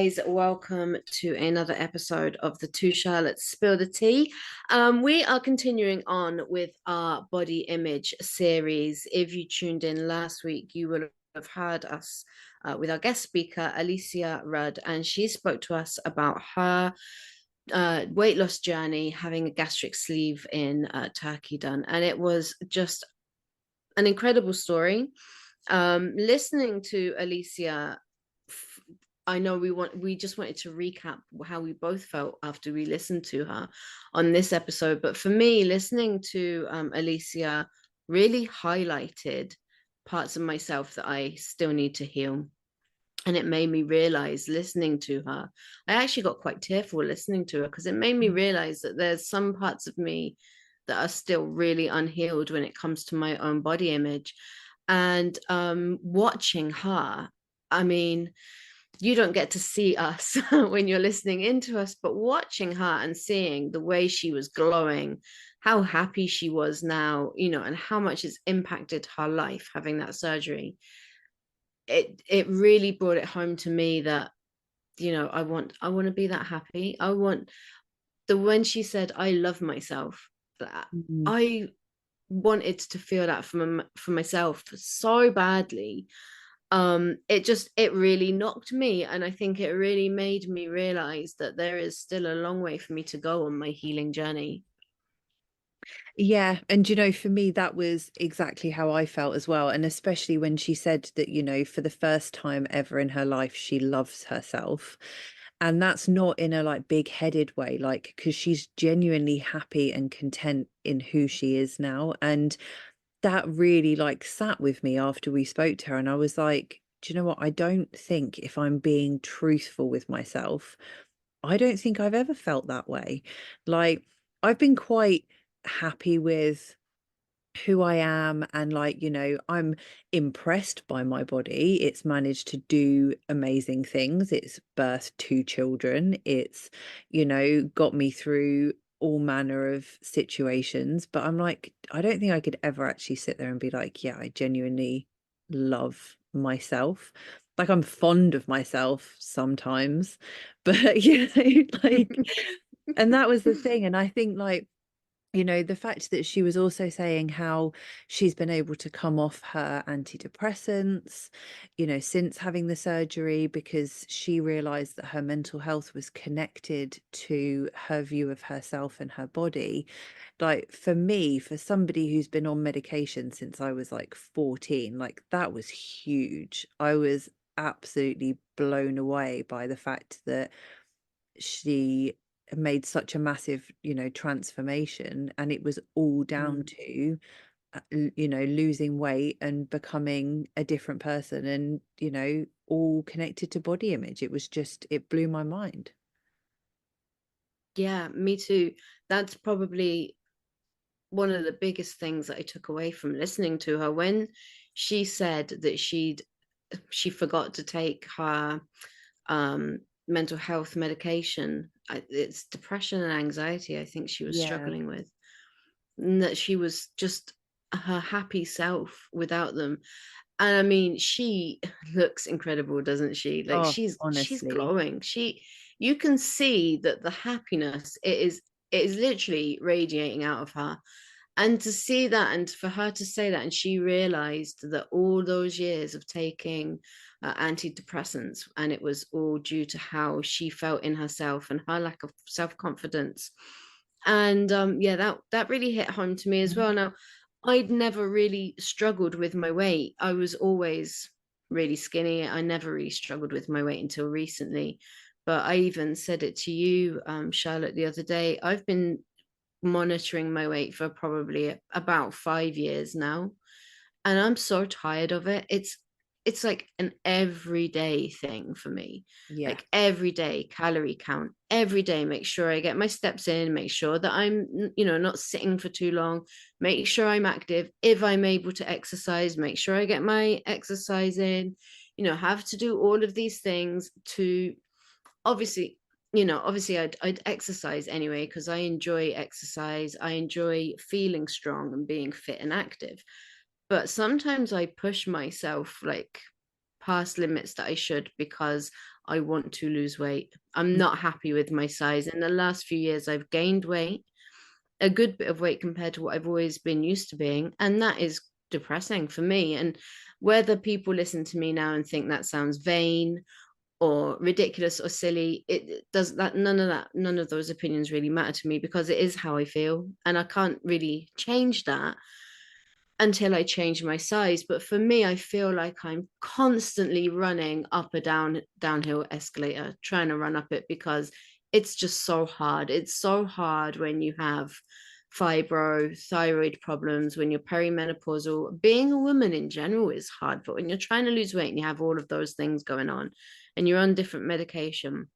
guys, welcome to another episode of the Two Charlottes Spill the Tea. We are continuing on with our body image series. If you tuned in last week, you will have heard us with our guest speaker, Alicia Rudd, and she spoke to us about her weight loss journey, having a gastric sleeve in Turkey done. And it was just an incredible story. Listening to Alicia, I know we just wanted to recap how we both felt after we listened to her on this episode. But for me, listening to Alicia really highlighted parts of myself that I still need to heal. And it made me realize, listening to her, I actually got quite tearful listening to her, because it made me realize that there's some parts of me that are still really unhealed when it comes to my own body image. And watching her, I mean, you don't get to see us when you're listening into us, but watching her and seeing the way she was glowing, how happy she was now, and how much it's impacted her life having that surgery. It really brought it home to me that, I want to be that happy. I want when she said, I love myself, Mhm. I wanted to feel that for myself so badly. It really knocked me, and I think it really made me realize that there is still a long way for me to go on my healing journey. Yeah, and for me, that was exactly how I felt as well. And especially when she said that, for the first time ever in her life, she loves herself. And that's not in a like big-headed way, like, because she's genuinely happy and content in who she is now. And that really like sat with me after we spoke to her. And I was like, do you know what? I don't think, if I'm being truthful with myself, I don't think I've ever felt that way. Like, I've been quite happy with who I am, and like, I'm impressed by my body. It's managed to do amazing things. It's birthed two children. It's, got me through all manner of situations. But I'm like, I don't think I could ever actually sit there and be like, yeah, I genuinely love myself. Like, I'm fond of myself sometimes, but like, and that was the thing. And I think, like, the fact that she was also saying how she's been able to come off her antidepressants, since having the surgery, because she realized that her mental health was connected to her view of herself and her body. Like, for me, for somebody who's been on medication since I was like 14, like, that was huge. I was absolutely blown away by the fact that she made such a massive, transformation, and it was all down Mm. to losing weight and becoming a different person, and all connected to body image. It was just, it blew my mind. Yeah, me too. That's probably one of the biggest things that I took away from listening to her, when she said that she forgot to take her mental health medication. It's depression and anxiety, I think she was Yeah. struggling with, and that she was just her happy self without them. And I mean, she looks incredible, doesn't she? Like, Oh, she's honestly. glowing. You can see that the happiness, it is literally radiating out of her. And to see that, and for her to say that, and she realized that all those years of taking antidepressants, and it was all due to how she felt in herself and her lack of self-confidence. And yeah, that really hit home to me as well. Now, I'd never really struggled with my weight. I was always really skinny. I never really struggled with my weight until recently. But I even said it to you, Charlotte, the other day. I've been monitoring my weight for probably about 5 years now, and I'm so tired of it. It's like an everyday thing for me. Yeah. Like, every day calorie count, every day make sure I get my steps in, make sure that I'm, not sitting for too long, make sure I'm active. If I'm able to exercise, make sure I get my exercise in. Have to do all of these things to, obviously, obviously I'd exercise anyway, because I enjoy exercise. I enjoy feeling strong and being fit and active. But sometimes I push myself, like, past limits that I should, because I want to lose weight. I'm not happy with my size. In the last few years, I've gained weight, a good bit of weight compared to what I've always been used to being. And that is depressing for me. And whether people listen to me now and think that sounds vain or ridiculous or silly, it does that, none of those opinions really matter to me, because it is how I feel. And I can't really change that until I change my size. But for me, I feel like I'm constantly running up a downhill escalator, trying to run up it, because it's just so hard. It's so hard when you have fibro, thyroid problems, when you're perimenopausal. Being a woman in general is hard, but when you're trying to lose weight and you have all of those things going on and you're on different medication,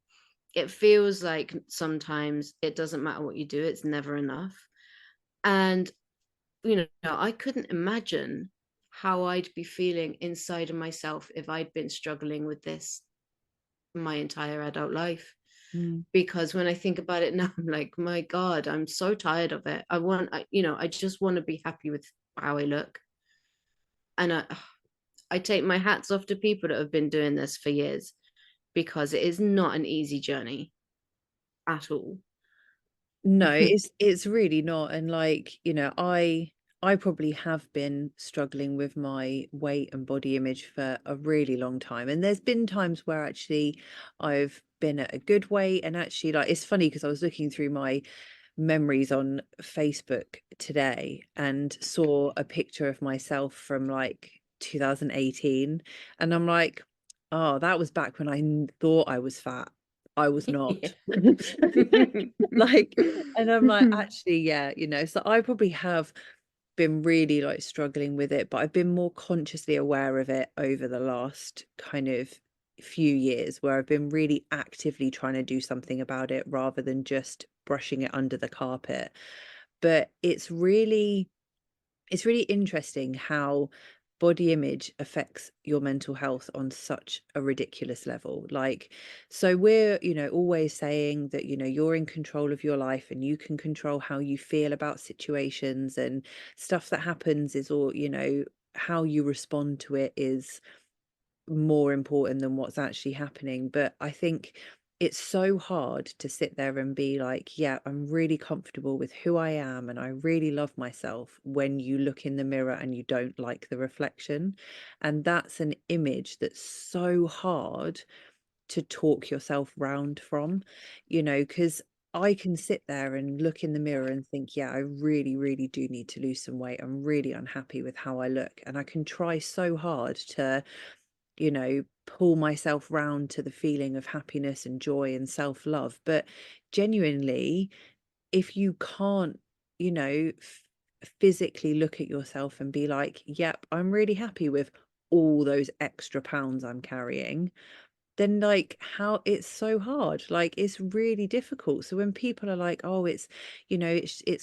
it feels like sometimes it doesn't matter what you do, it's never enough. And I couldn't imagine how I'd be feeling inside of myself if I'd been struggling with this my entire adult life. Mm. Because when I think about it now, I'm like, my God, I'm so tired of it. I just want to be happy with how I look. And I take my hats off to people that have been doing this for years, because it is not an easy journey at all. No, it's really not. And like, I probably have been struggling with my weight and body image for a really long time. And there's been times where actually I've been at a good weight, and actually, like, it's funny because I was looking through my memories on Facebook today and saw a picture of myself from like 2018, and I'm like, oh, that was back when I thought I was fat. I was Yeah. not. Like, and I'm like, actually, yeah, so I probably have been really like struggling with it, but I've been more consciously aware of it over the last kind of few years, where I've been really actively trying to do something about it rather than just brushing it under the carpet. But it's really interesting how body image affects your mental health on such a ridiculous level. Like, so we're, always saying that, you're in control of your life and you can control how you feel about situations, and stuff that happens is all, how you respond to it is more important than what's actually happening. But I think it's so hard to sit there and be like, yeah, I'm really comfortable with who I am and I really love myself, when you look in the mirror and you don't like the reflection. And that's an image that's so hard to talk yourself round from, because I can sit there and look in the mirror and think, yeah, I really, really do need to lose some weight. I'm really unhappy with how I look. And I can try so hard to, pull myself round to the feeling of happiness and joy and self-love. But genuinely, if you can't, physically look at yourself and be like, yep, I'm really happy with all those extra pounds I'm carrying, then like, how it's so hard, like it's really difficult. So when people are like, oh, it's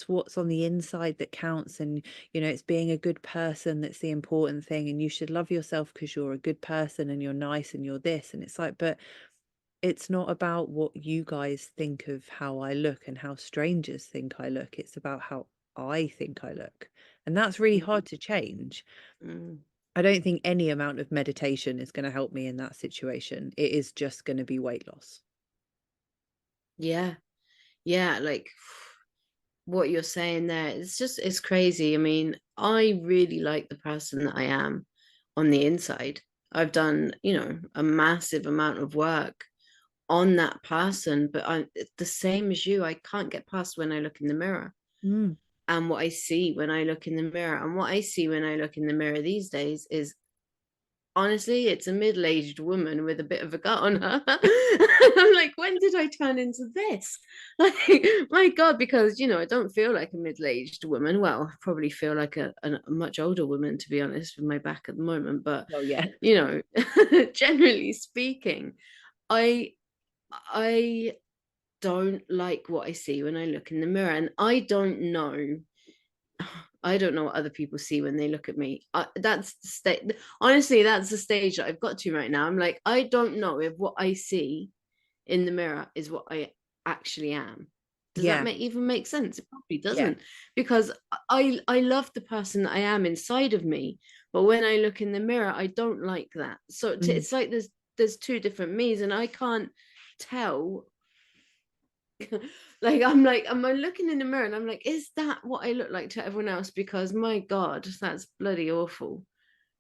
what's on the inside that counts, and it's being a good person that's the important thing, and you should love yourself because you're a good person and you're nice and you're this, and it's like, but it's not about what you guys think of how I look and how strangers think I look. It's about how I think I look, and that's really hard to change. Mm. I don't think any amount of meditation is going to help me in that situation. It is just going to be weight loss. Yeah. Yeah. Like what you're saying there, it's crazy. I mean, I really like the person that I am on the inside. I've done, a massive amount of work on that person, but I'm the same as you. I can't get past when I look in the mirror Mm. and what I see when I look in the mirror. And what I see when I look in the mirror these days is, honestly, it's a middle-aged woman with a bit of a gut on her. I'm like, when did I turn into this? Like, my God, because I don't feel like a middle-aged woman. Well, I probably feel like a much older woman, to be honest, with my back at the moment. But Oh yeah. generally speaking, I I don't like what I see when I look in the mirror, and I don't know what other people see when they look at me. That's the state. Honestly, that's the stage that I've got to right now. I'm like, I don't know if what I see in the mirror is what I actually am. Does that Yeah. even make sense? It probably Yeah. doesn't, because I love the person that I am inside of me, but when I look in the mirror, I don't like that. So Mm. it's like there's two different me's, and I can't tell. Like, am I looking in the mirror and I'm like, is that what I look like to everyone else? Because my God, that's bloody awful.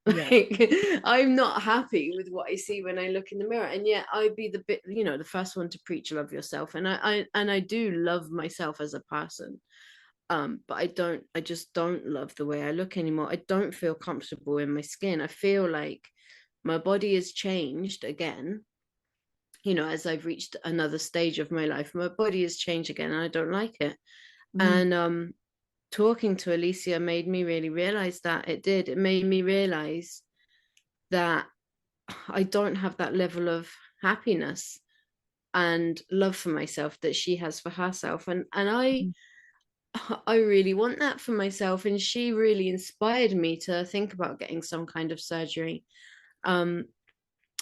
Yeah. Like, I'm not happy with what I see when I look in the mirror, and yet I'd be the bit, the first one to preach love yourself, and I do love myself as a person. But I just don't love the way I look anymore. I don't feel comfortable in my skin. I feel like my body has changed again. As I've reached another stage of my life, my body has changed again, and I don't like it. Mm. And talking to Alicia made me really realize that it did. It made me realize that I don't have that level of happiness and love for myself that she has for herself. And Mm. I really want that for myself. And she really inspired me to think about getting some kind of surgery um,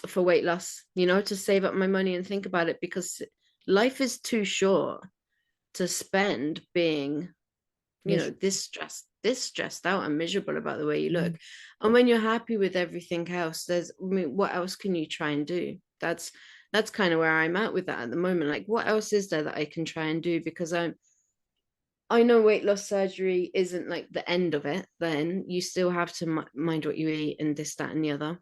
for weight loss, to save up my money and think about it, because life is too short to spend being, this stressed out and miserable about the way you look. Mm. And when you're happy with everything else, what else can you try and do? That's kind of where I'm at with that at the moment. Like, what else is there that I can try and do? Because I know weight loss surgery isn't like the end of it. Then you still have to mind what you eat and this, that, and the other.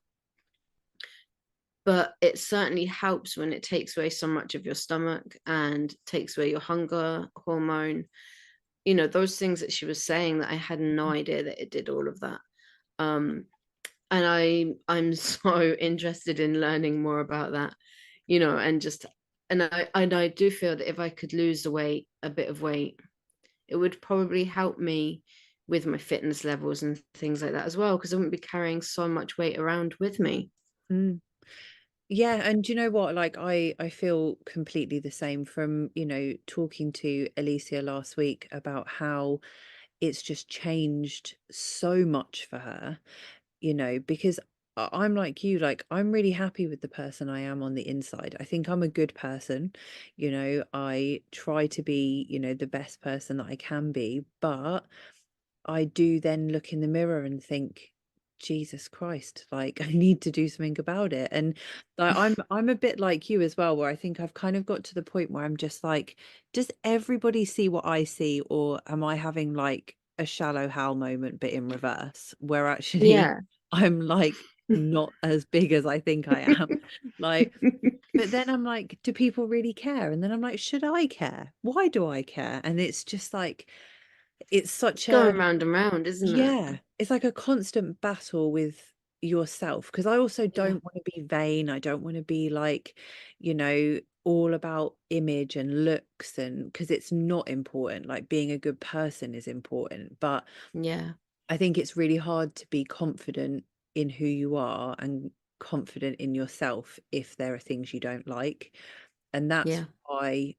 But it certainly helps when it takes away so much of your stomach and takes away your hunger hormone. Those things that she was saying, that I had no idea that it did all of that. Um, and I'm so interested in learning more about that, and just and I do feel that if I could lose a bit of weight, it would probably help me with my fitness levels and things like that as well, because I wouldn't be carrying so much weight around with me. Mm. Yeah, and do you know what? Like I feel completely the same from, talking to Alicia last week about how it's just changed so much for her, because I'm like you, like I'm really happy with the person I am on the inside. I think I'm a good person. I try to be, the best person that I can be, but I do then look in the mirror and think, Jesus Christ, like I need to do something about it. And I'm a bit like you as well, where I think I've kind of got to the point where I'm just like, does everybody see what I see, or am I having like a shallow Hal moment, but in reverse, where actually Yeah. I'm like not as big as I think I am. Like, but then I'm like, do people really care? And then I'm like, should I care? Why do I care? And it's just like, it's such a, Going round and round, isn't it? yeah, it's like a constant battle with yourself, because I also Yeah. don't want to be vain. I don't want to be like, all about image and looks, and because it's not important. Like being a good person is important, but Yeah. I think it's really hard to be confident in who you are and confident in yourself if there are things you don't like. And that's Yeah. why,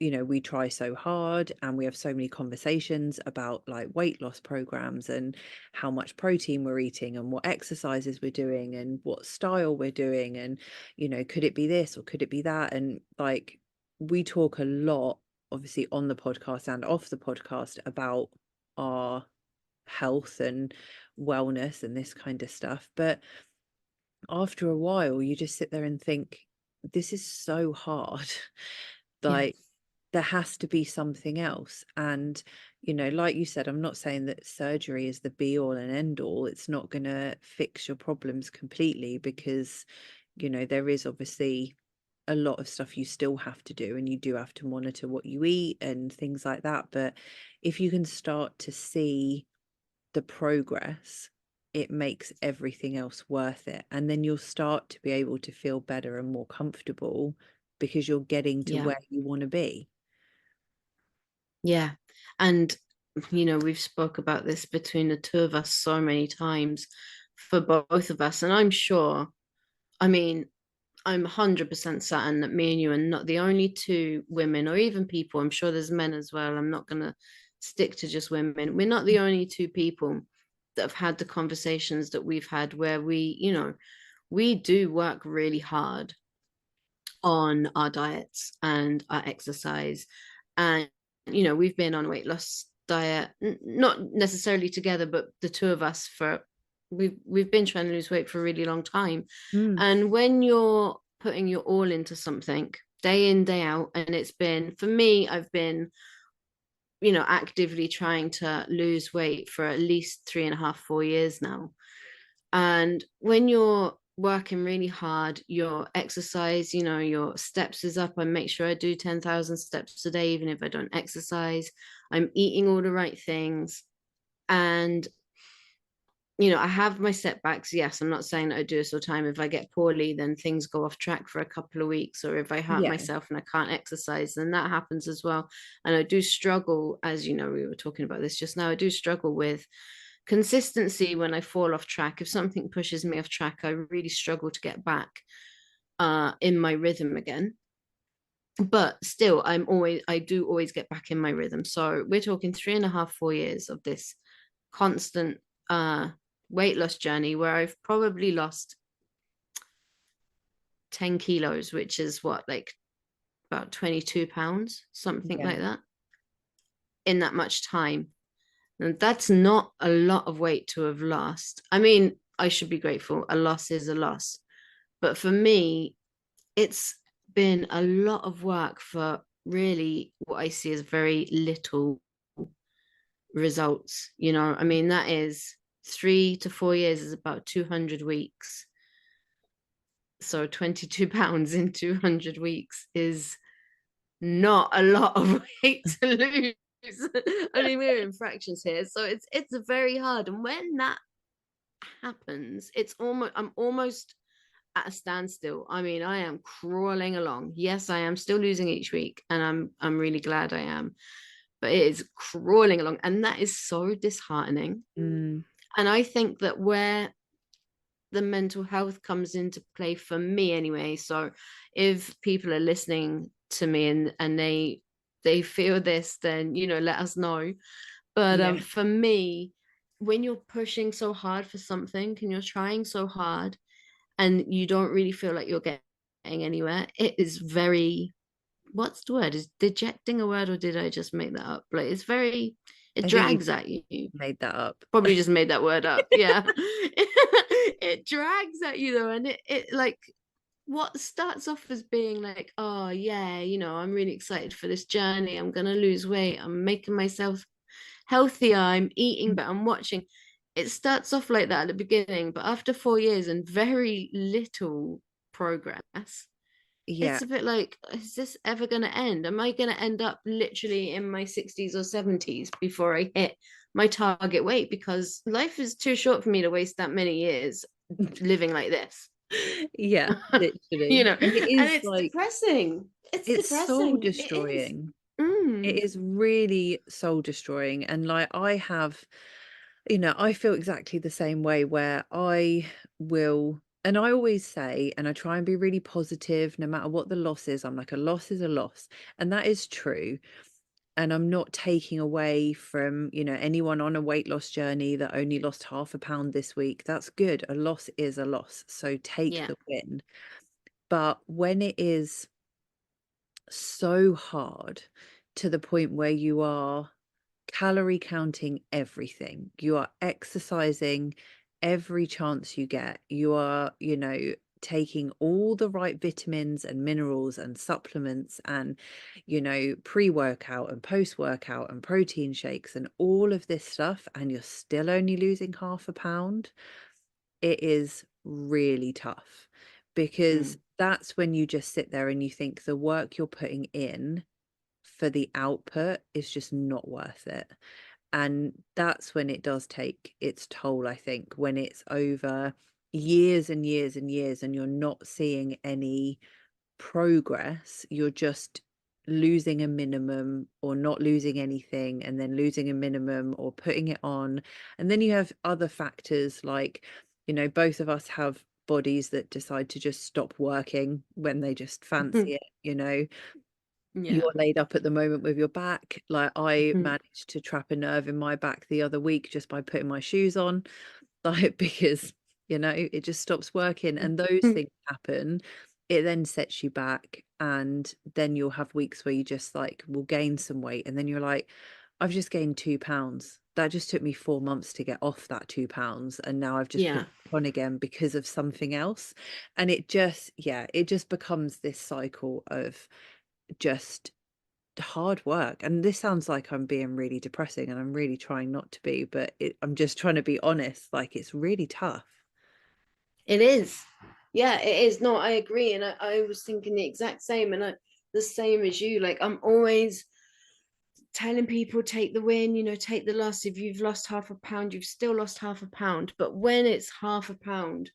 we try so hard and we have so many conversations about like weight loss programs and how much protein we're eating and what exercises we're doing and what style we're doing. And, could it be this or could it be that? And like, we talk a lot, obviously, on the podcast and off the podcast about our health and wellness and this kind of stuff. But after a while, you just sit there and think, this is so hard. Yeah. Like, there has to be something else. And, like you said, I'm not saying that surgery is the be all and end all. It's not going to fix your problems completely, because, there is obviously a lot of stuff you still have to do, and you do have to monitor what you eat and things like that. But if you can start to see the progress, it makes everything else worth it. And then you'll start to be able to feel better and more comfortable because you're getting to Yeah. where you want to be. Yeah. And we've spoke about this between the two of us so many times, for both of us. And I'm sure, I mean, I'm 100% certain that me and you are not the only two women, or even people. I'm sure there's men as well. I'm not going to stick to just women. We're not the only two people that have had the conversations that we've had, where we do work really hard on our diets and our exercise. And, we've been on a weight loss diet, not necessarily together, but the two of us, for we've been trying to lose weight for a really long time. Mm, And when you're putting your all into something day in, day out, and it's been, for me, I've been, actively trying to lose weight for at least 3.5, 4 years now. And when you're working really hard, your exercise, your steps is up. I make sure I do 10,000 steps a day, even if I don't exercise. I'm eating all the right things. And I have my setbacks. Yes, I'm not saying that I do this all the time. If I get poorly, then things go off track for a couple of weeks, or if I hurt yeah. myself and I can't exercise, then that happens as well. And I do struggle, as we were talking about this just now, I do struggle with consistency when I fall off track. If something pushes me off track, I really struggle to get back in my rhythm again. But still, I do always get back in my rhythm. So we're talking 3.5, 4 years of this constant weight loss journey where I've probably lost 10 kilos, which is what, like about 22 pounds, something Yeah. like that, in that much time. And that's not a lot of weight to have lost. I mean, I should be grateful. A loss is a loss. But for me, it's been a lot of work for really what I see as very little results. I mean, that is 3 to 4 years is about 200 weeks. So 22 pounds in 200 weeks is not a lot of weight to lose. I mean, we're in fractions here, so it's very hard. And when that happens, I'm almost at a standstill. I mean, I am crawling along. Yes, I am still losing each week, and I'm really glad I am. But it is crawling along, and that is so disheartening. Mm, And I think that where the mental health comes into play for me anyway. So if people are listening to me and they feel this, then let us know. But yeah. for me, when you're pushing so hard for something and you're trying so hard and you don't really feel like you're getting anywhere, it is very, what's the word? Is dejecting a word, or did I just make that up? Like, it's very, it I think you drags at you. made that up. Probably just made that word up. Yeah. It drags at you though, and it like, what starts off as being like, oh yeah, I'm really excited for this journey. I'm gonna lose weight. I'm making myself healthier. I'm eating better. I'm watching. It starts off like that at the beginning, but after 4 years and very little progress, Yeah. it's a bit like, is this ever going to end? Am I going to end up literally in my 60s or 70s before I hit my target weight? Because life is too short for me to waste that many years living like this. Yeah, you literally. know, And it and is it's like, depressing. It's it's soul depressing. It is. destroying. It Mm. is really soul destroying. And like, I have, I feel exactly the same way where I will, and I always say, and I try and be really positive no matter what the loss is. I'm like, a loss is a loss. And that is true. And I'm not taking away from, anyone on a weight loss journey that only lost half a pound this week. That's good. A loss is a loss. So take Yeah. the win. But when it is so hard to the point where you are calorie counting everything, you are exercising every chance you get, you are, taking all the right vitamins and minerals and supplements and, pre-workout and post-workout and protein shakes and all of this stuff, and you're still only losing half a pound. It is really tough, because Mm. that's when you just sit there and you think the work you're putting in for the output is just not worth it. And that's when it does take its toll, I think, when it's over years and years and years and you're not seeing any progress. You're just losing a minimum or not losing anything, and then losing a minimum or putting it on. And then you have other factors like, both of us have bodies that decide to just stop working when they just fancy it. Yeah. You're laid up at the moment with your back. Like, I managed to trap a nerve in my back the other week just by putting my shoes on, like, because it just stops working, and those things happen. It then sets you back, and then you'll have weeks where you just like will gain some weight, and then you're like, I've just gained 2 pounds. that just took me 4 months to get off that £2, and now I've just put Yeah. it on again because of something else. And it just, yeah, it just becomes this cycle of just hard work. And this sounds like I'm being really depressing, and I'm really trying not to be, but I'm just trying to be honest. Like, it's really tough. It is. Yeah, it is. No, I agree. And I was thinking the exact same, and the same as you. Like, I'm always telling people, take the win, take the loss. If you've lost half a pound, you've still lost half a pound. But when it's half a pound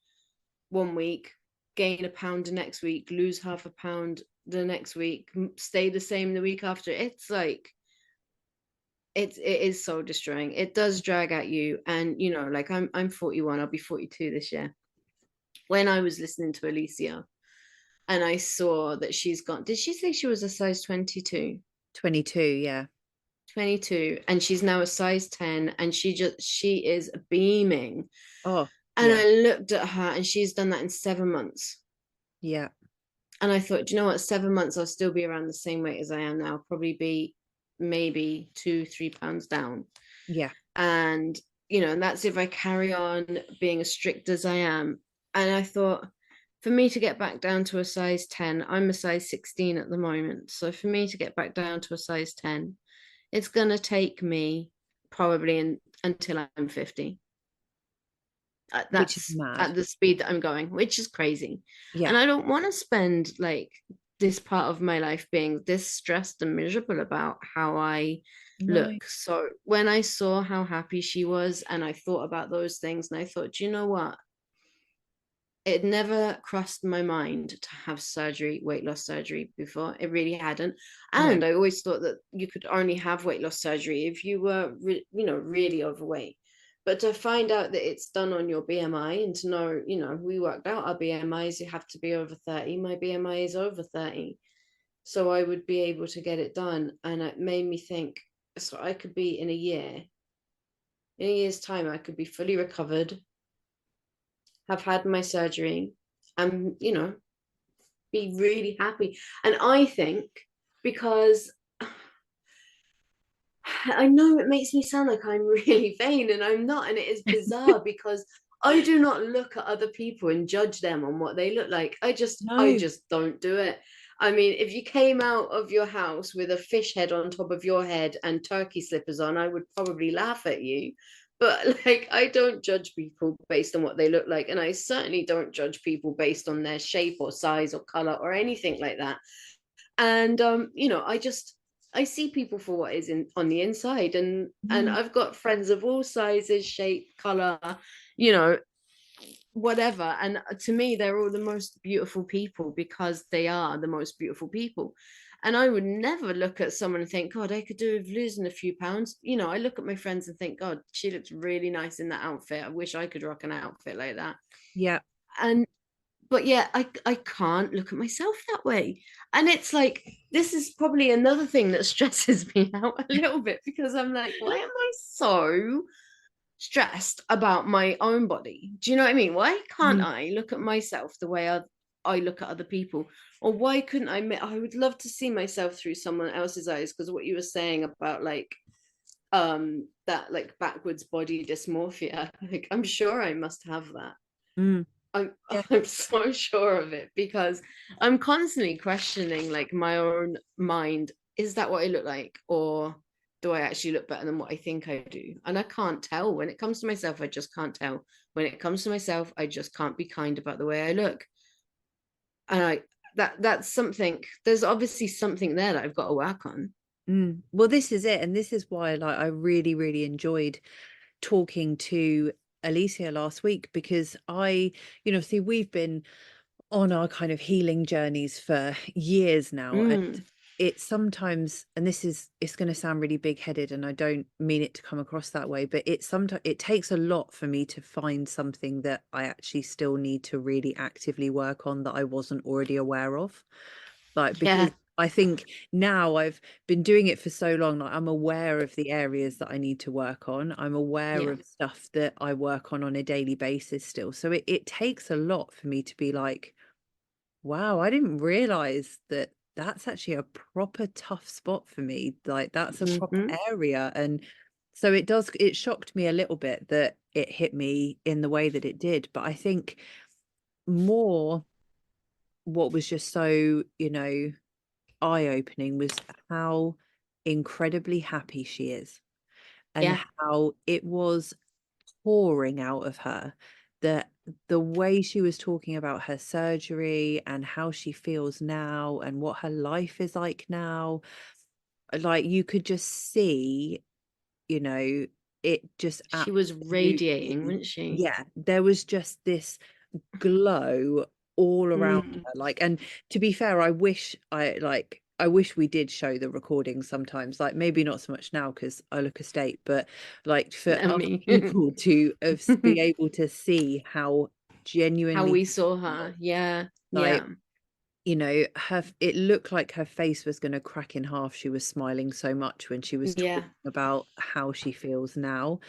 one week, gain a pound the next week, lose half a pound the next week, stay the same the week after, it's like, it is soul destroying. It does drag at you. And, like, I'm 41, I'll be 42 this year. When I was listening to Alicia, and I saw that she's got, did she say she was a size 22? 22, yeah. 22, and she's now a size 10, and she is beaming. Oh, And yeah. I looked at her, and she's done that in 7 months. Yeah. And I thought, do you know what? 7 months, I'll still be around the same weight as I am now, probably be maybe 2-3 pounds down. Yeah. And, and that's if I carry on being as strict as I am. And I thought, for me to get back down to a size 10, I'm a size 16 at the moment. So for me to get back down to a size 10, it's going to take me probably until I'm 50. Which is That's mad. at the speed that I'm going, which is crazy. Yeah. And I don't want to spend like this part of my life being this stressed and miserable about how I No. look. So when I saw how happy she was, and I thought about those things, and I thought, do you know what? It never crossed my mind to have surgery, weight loss surgery before. It really hadn't. No. And I always thought that you could only have weight loss surgery if you were, really overweight. But to find out that it's done on your BMI, and to know, we worked out our BMIs, you have to be over 30. My BMI is over 30. So I would be able to get it done. And it made me think, so I could be in a year's time, I could be fully recovered, have had my surgery, and, be really happy. And I think, because I know it makes me sound like I'm really vain, and I'm not, and it is bizarre because I do not look at other people and judge them on what they look like. I No. just don't do it. I mean, if you came out of your house with a fish head on top of your head and turkey slippers on, I would probably laugh at you. But like, I don't judge people based on what they look like, and I certainly don't judge people based on their shape or size or color or anything like that. And I see people for what is in on the inside, and Mm. I've got friends of all sizes, shape, color, you know whatever. And to me, they're all the most beautiful people because they are the most beautiful people. And I would never look at someone and think, God, I could do with losing a few pounds. I look at my friends and think, God, she looks really nice in that outfit. I wish I could rock an outfit like that. Yeah. And but yeah, I can't look at myself that way. And it's like, this is probably another thing that stresses me out a little bit, because I'm like, why am I so stressed about my own body? Do you know what I mean? Why can't Mm. I look at myself the way I look at other people? Or why couldn't I would love to see myself through someone else's eyes, because what you were saying about like that like backwards body dysmorphia, like I'm sure I must have that. Mm. I'm Yeah. I'm so sure of it, because I'm constantly questioning like my own mind. Is that what I look like? Or do I actually look better than what I think I do? And I can't tell. When it comes to myself, I just can't tell. When it comes to myself, I just can't be kind about the way I look. And that's something, there's obviously something there that I've got to work on. Mm. Well, this is it. And this is why, like, I really, really enjoyed talking to Alicia last week, because see, we've been on our kind of healing journeys for years now. And Mm, it's sometimes, and it's going to sound really big-headed, and I don't mean it to come across that way, but it takes a lot for me to find something that I actually still need to really actively work on that I wasn't already aware of. Like, yeah, because I think now I've been doing it for so long, like I'm aware of the areas that I need to work on. I'm aware yeah. of stuff that I work on a daily basis still. So it takes a lot for me to be like, wow, I didn't realize that that's actually a proper tough spot for me. Like, that's a proper Hmm. area. And So it shocked me a little bit that it hit me in the way that it did. But I think more what was just so, eye-opening was how incredibly happy she is, and Yeah, how it was pouring out of her. The way she was talking about her surgery and how she feels now and what her life is like now, like you could just see, you know, it just she was radiating, absolutely, wasn't she? yeah, there was just this glow all around Mm. her. Like, and to be fair, I wish we did show the recordings sometimes, like maybe not so much now because I look a state, but like for And other me. people to be able to see how How genuinely we saw she felt. her. Yeah, Like, yeah, it looked like her face was going to crack in half. She was smiling so much when she was talking yeah. about how she feels now.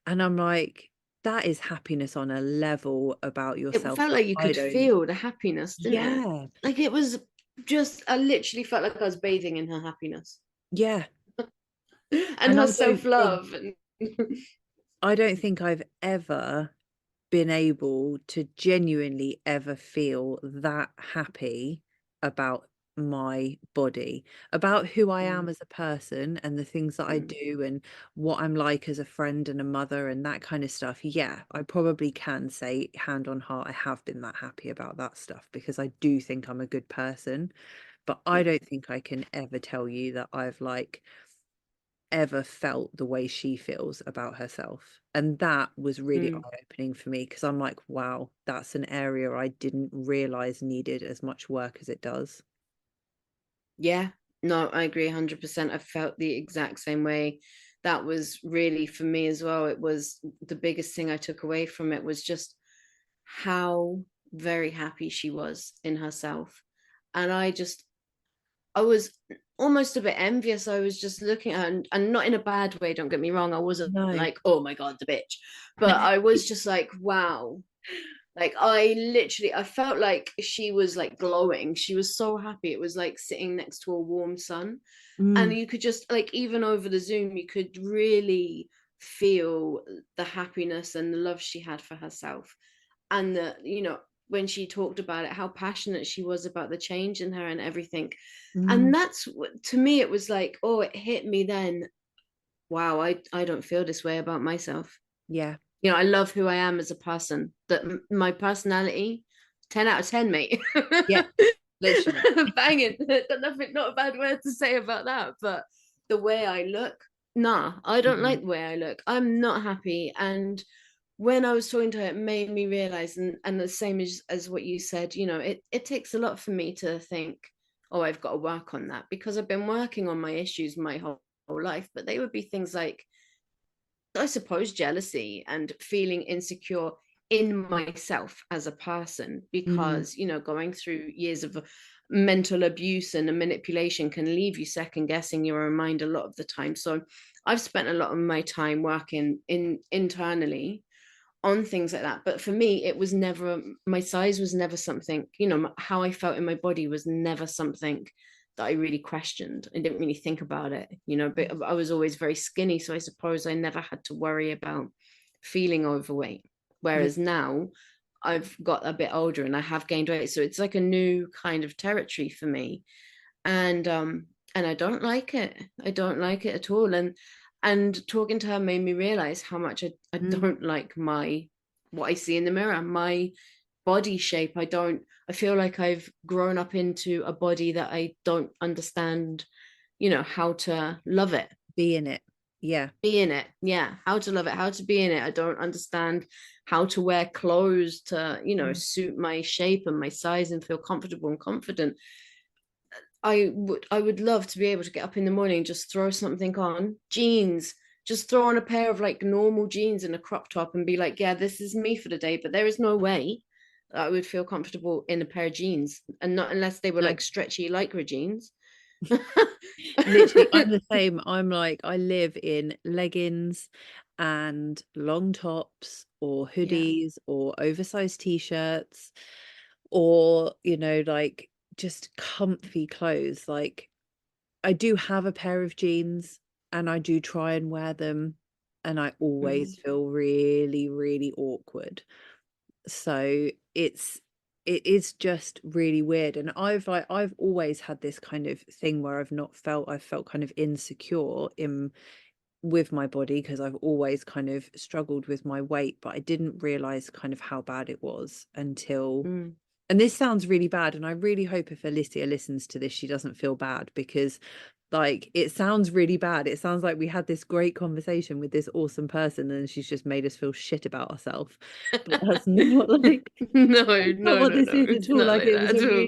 And I'm like, that is happiness on a level about It yourself felt that like you I could don't. feel the happiness, didn't it? Yeah, Like it was just, I literally felt like I was bathing in her happiness yeah. and And her self-love. And I don't think I've ever been able to genuinely ever feel that happy about my body, about who I am Mm, as a person and the things that I mm, do and what I'm like as a friend and a mother and that kind of stuff. Yeah, I probably can say hand on heart, I have been that happy about that stuff because I do think I'm a good person. But I yeah. don't think I can ever tell you that I've like ever felt the way she feels about herself. And that was really Mm. eye-opening for me because I'm like, wow, that's an area I didn't realize needed as much work as it does. Yeah, no, I agree 100%. I felt the exact same way. That was really for me as well. It was the biggest thing I took away from it was just how very happy she was in herself. And I was almost a bit envious. I was just looking at her and not in a bad way, don't get me wrong. I wasn't No. like, oh my God, the bitch. But I was just like, wow, like I felt like she was like glowing. She was so happy. It was like sitting next to a warm sun. And Mm, you could just like even over the Zoom, you could really feel the happiness and the love she had for herself. And when she talked about it, how passionate she was about the change in her and everything. And mm, that's what to me it was like, oh, it hit me then. Wow, I don't feel this way about myself. yeah. I love who I am as a person. That my personality, 10 out of 10, mate. Yeah, literally. Banging. Got nothing, not a bad word to say about that. But the way I look, nah, I don't Mm, like the way I look. I'm not happy. And when I was talking to her, it made me realize, and the same as what you said, it takes a lot for me to think, oh, I've got to work on that because I've been working on my issues my whole life. But they would be things like, I suppose, jealousy and feeling insecure in myself as a person mm, because, going through years of mental abuse and manipulation can leave you second guessing your own mind a lot of the time. So I've spent a lot of my time working internally on things like that. But for me, it was never, my size was never something, how I felt in my body was never something that I really questioned. I didn't really think about it, but I was always very skinny. So I suppose I never had to worry about feeling overweight. yeah. Whereas now I've got a bit older and I have gained weight. So it's like a new kind of territory for me. And I don't like it. I don't like it at all. And talking to her made me realize how much I Mm, don't like my what I see in the mirror, my body shape. I feel like I've grown up into a body that I don't understand, how to love it, be in it. Yeah. be in it. Yeah, how to love it, how to be in it. I don't understand how to wear clothes to, Mm, suit my shape and my size and feel comfortable and confident. I would love to be able to get up in the morning and just throw something on, jeans, just throw on a pair of like normal jeans and a crop top and be like, yeah, this is me for the day. But there is no way I would feel comfortable in a pair of jeans, and not unless they were no. like stretchy lycra jeans. Literally, I'm the same. I'm like, I live in leggings and long tops or Yeah. hoodies or oversized t-shirts or, like just comfy clothes. Like, I do have a pair of jeans and I do try and wear them, and I always feel really, really awkward. So it is just really weird. And I've always had this kind of thing where I've felt kind of insecure in with my body, because I've always kind of struggled with my weight, but I didn't realize kind of how bad it was until, Mm. and this sounds really bad, and I really hope if Alicia listens to this, she doesn't feel bad, because like it sounds really bad. It sounds like we had this great conversation with this awesome person and she's just made us feel shit about ourselves. But that's not like No, that's not no, what no, this no. is at It's all. not Like like that at all.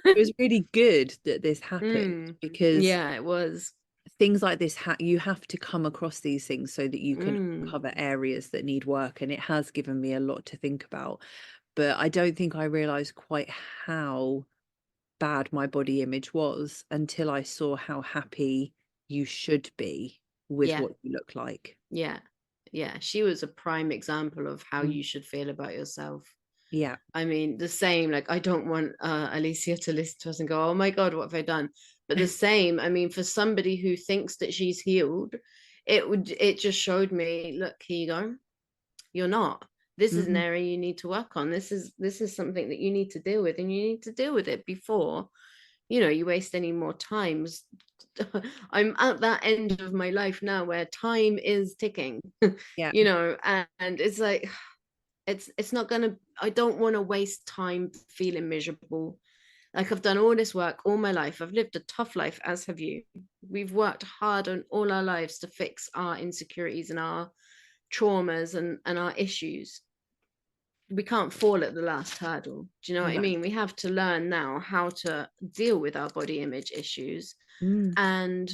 it was really good that this happened, Mm. because Yeah, it was. things like this you have to come across these things so that you can Mm. cover areas that need work, and it has given me a lot to think about. But I don't think I realized quite how bad my body image was until I saw how happy you should be with Yeah, what you look like. yeah, yeah. She was a prime example of how Mm. you should feel about yourself. Yeah. I mean, the same, like, I don't want Alicia to listen to us and go, oh my God, what have I done? But the same, I mean, for somebody who thinks that she's healed, it just showed me, look, here you go. You're not. This is an Mm. area you need to work on. This is something that you need to deal with, and you need to deal with it before, you waste any more time. I'm at that end of my life now where time is ticking, Yeah. and it's like, it's not gonna, I don't want to waste time feeling miserable. Like, I've done all this work all my life. I've lived a tough life, as have you. We've worked hard on all our lives to fix our insecurities and our traumas and our issues. We can't fall at the last hurdle. Do you know what I No. mean? We have to learn now how to deal with our body image issues Mm. and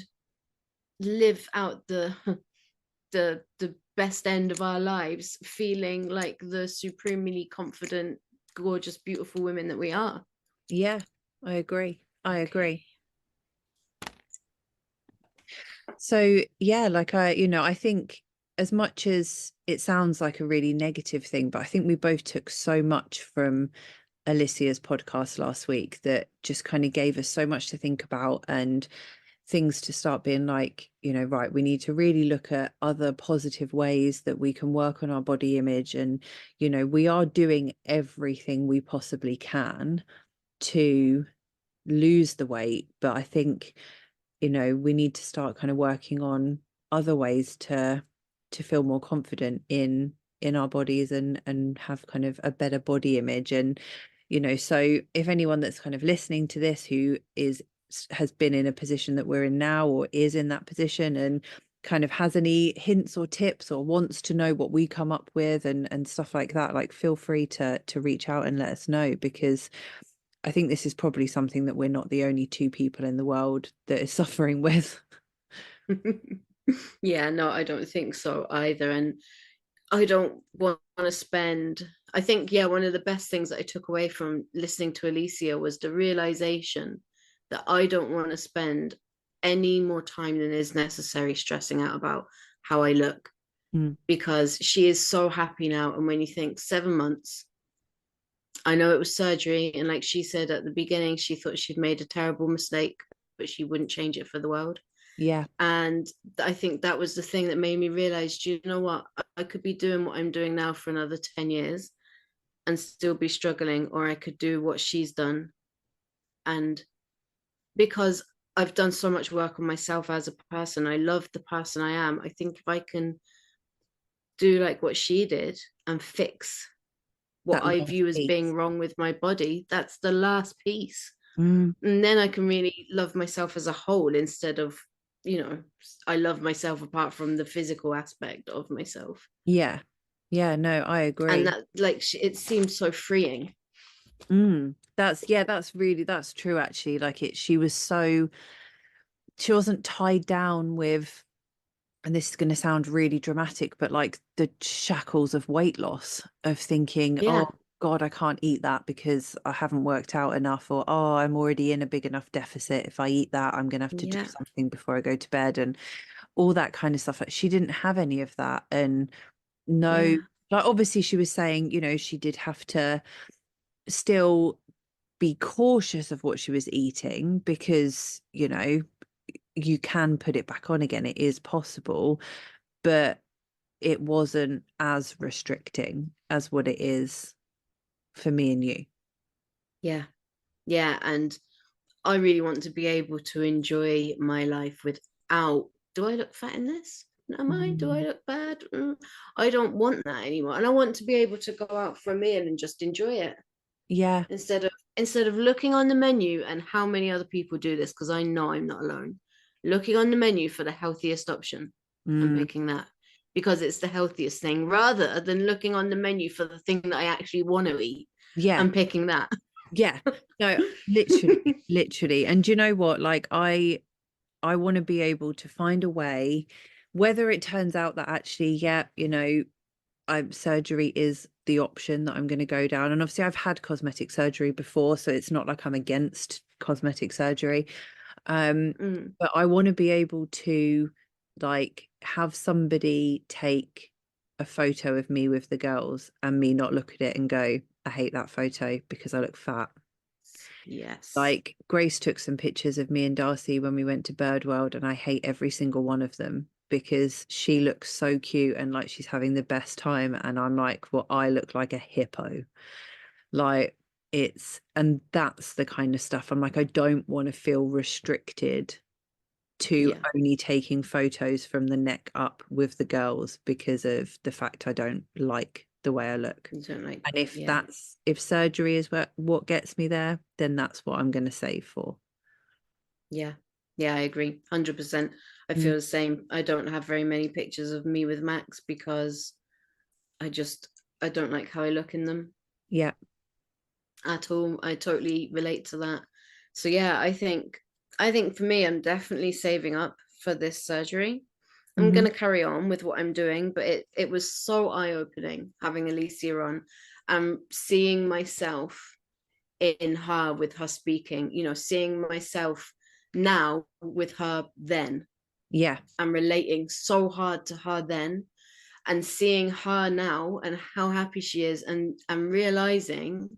live out the best end of our lives feeling like the supremely confident, gorgeous, beautiful women that we are. Yeah, I agree. I Okay. agree. So yeah, like I think, as much as it sounds like a really negative thing, but I think we both took so much from Alicia's podcast last week that just kind of gave us so much to think about, and things to start being like, right, we need to really look at other positive ways that we can work on our body image. And, we are doing everything we possibly can to lose the weight. But I think, we need to start kind of working on other ways to feel more confident in our bodies and have kind of a better body image. And so if anyone that's kind of listening to this who has been in a position that we're in now, or is in that position, and kind of has any hints or tips, or wants to know what we come up with and stuff like that, like, feel free to reach out and let us know, because I think this is probably something that we're not the only two people in the world that is suffering with. Yeah, no, I don't think so either. And I don't want to spend, I think, yeah, one of the best things that I took away from listening to Alicia was the realization that I don't want to spend any more time than is necessary stressing out about how I look, Mm. because she is so happy now. And when you think 7 months, I know it was surgery. And like she said at the beginning, she thought she'd made a terrible mistake, but she wouldn't change it for the world. Yeah. And I think that was the thing that made me realize, do you know what? I could be doing what I'm doing now for another 10 years and still be struggling, or I could do what she's done. And because I've done so much work on myself as a person, I love the person I am. I think if I can do like what she did and fix what That I last view as being piece. wrong with my body, that's the last piece. Mm. And then I can really love myself as a whole, instead of, I love myself apart from the physical aspect of myself. Yeah. Yeah, no, I And agree. that, like, it seems so freeing. That's true, actually. Like, she wasn't tied down with, and this is going to sound really dramatic, but like the shackles of weight loss, of thinking, oh Yeah, God, I can't eat that because I haven't worked out enough, or oh, I'm already in a big enough deficit. If I eat that, I'm going to have to do yeah, something before I go to bed, and all that kind of stuff. Like, she didn't have any of that. And no, yeah, like, obviously she was saying, she did have to still be cautious of what she was eating, because, you can put it back on again. It is possible. But it wasn't as restricting as what it is for me and you. Yeah. Yeah. And I really want to be able to enjoy my life without, do I look fat in this? Am I? Do I Mm. look bad? I don't want that anymore. And I want to be able to go out for a meal and just enjoy it Yeah. instead of looking on the menu and how many other people do this, because I know I'm not alone. Looking on the menu for the healthiest option and Mm. picking that because it's the healthiest thing rather than looking on the menu for the thing that I actually want to eat Yeah. and picking that. Yeah. No, literally, literally. And do you know what? Like I want to be able to find a way, whether it turns out that actually, yeah, surgery is the option that I'm going to go down. And obviously I've had cosmetic surgery before, so it's not like I'm against cosmetic surgery. Mm, But I want to be able to like have somebody take a photo of me with the girls and me not look at it and go, I hate that photo because I look fat. yes. Like Grace took some pictures of me and Darcy when we went to Bird World, and I hate every single one of them because she looks so cute and like she's having the best time, and I'm like, well, I look like a hippo. Like and that's the kind of stuff I'm like, I don't want to feel restricted to Yeah. only taking photos from the neck up with the girls because of the fact I don't like the way I look. You don't like, And yeah. if surgery is what gets me there, then that's what I'm going to save for. Yeah. Yeah, I agree. 100%. I Mm. feel the same. I don't have very many pictures of me with Max because I just I don't like how I look in them Yeah. at all. I totally relate to that. So yeah, I think for me I'm definitely saving up for this surgery. I'm Hmm. going to carry on with what I'm doing, but it was so eye-opening having Alicia on and seeing myself in her with her speaking, seeing myself now with her then Yeah. and relating so hard to her then and seeing her now and how happy she is and realizing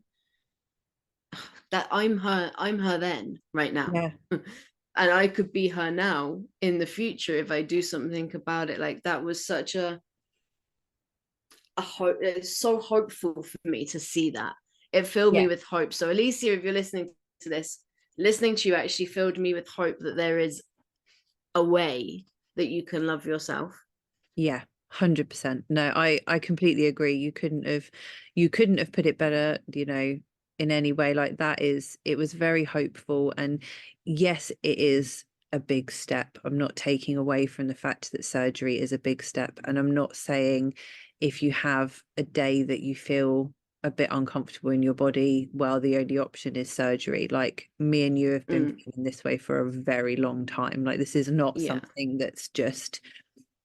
that I'm her then right now. Yeah. And I could be her now in the future if I do something about it. Like that was such a hope. It's so hopeful for me to see that. It filled Yeah. me with hope. So Alicia, if you're listening to this, listening to you actually filled me with hope that there is a way that you can love yourself. Yeah. 100%. No, I completely agree. You couldn't have put it better, in any way. Like that is it was very hopeful, and yes, it is a big step. I'm not taking away from the fact that surgery is a big step, and I'm not saying if you have a day that you feel a bit uncomfortable in your body, well, the only option is surgery. Like me and you have been Mm, feeling this way for a very long time. Like this is not yeah. something that's just,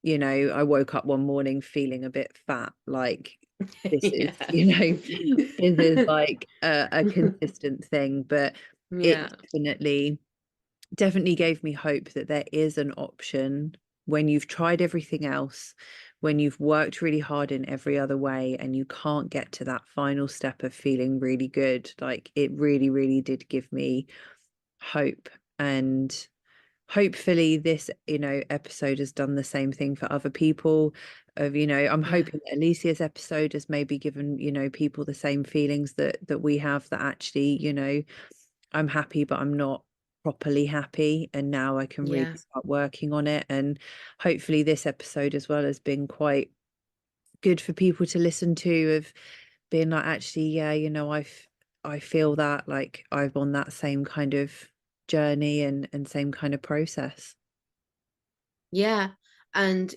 I woke up one morning feeling a bit fat. Like this is, Yeah. this is like a consistent thing, but it Yeah. definitely gave me hope that there is an option when you've tried everything else, when you've worked really hard in every other way and you can't get to that final step of feeling really good. Like it really, really did give me hope. And hopefully this, episode has done the same thing for other people. I'm Yeah. hoping that Alicia's episode has maybe given, people the same feelings that we have, that actually, I'm happy, but I'm not properly happy. And now I can really Yeah. start working on it. And hopefully this episode as well has been quite good for people to listen to, of being like, actually, yeah, I feel that, like I'm on that same kind of journey and same kind of process. Yeah. And,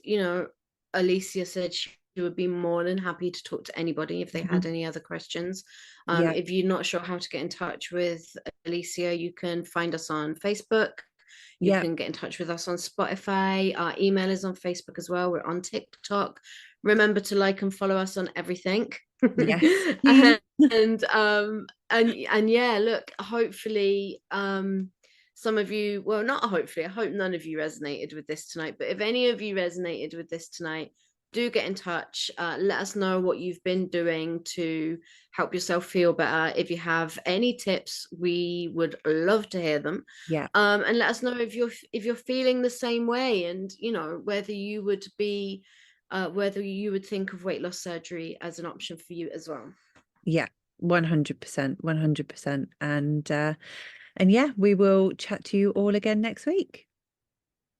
Alicia said she would be more than happy to talk to anybody if they had Mhm. any other questions. Yeah, If you're not sure how to get in touch with Alicia, you can find us on Facebook. You yeah, can get in touch with us on Spotify. Our email is on Facebook as well. We're on TikTok. Remember to like and follow us on everything. yes, please. And yeah, look, hopefully some of you, well, not hopefully, I hope none of you resonated with this tonight, but if any of you resonated with this tonight, do get in touch. Let us know what you've been doing to help yourself feel better. If you have any tips, we would love to hear them. Yeah, And let us know if you're feeling the same way, and whether you would be whether you would think of weight loss surgery as an option for you as well. Yeah, 100%, 100%. And yeah, we will chat to you all again next week.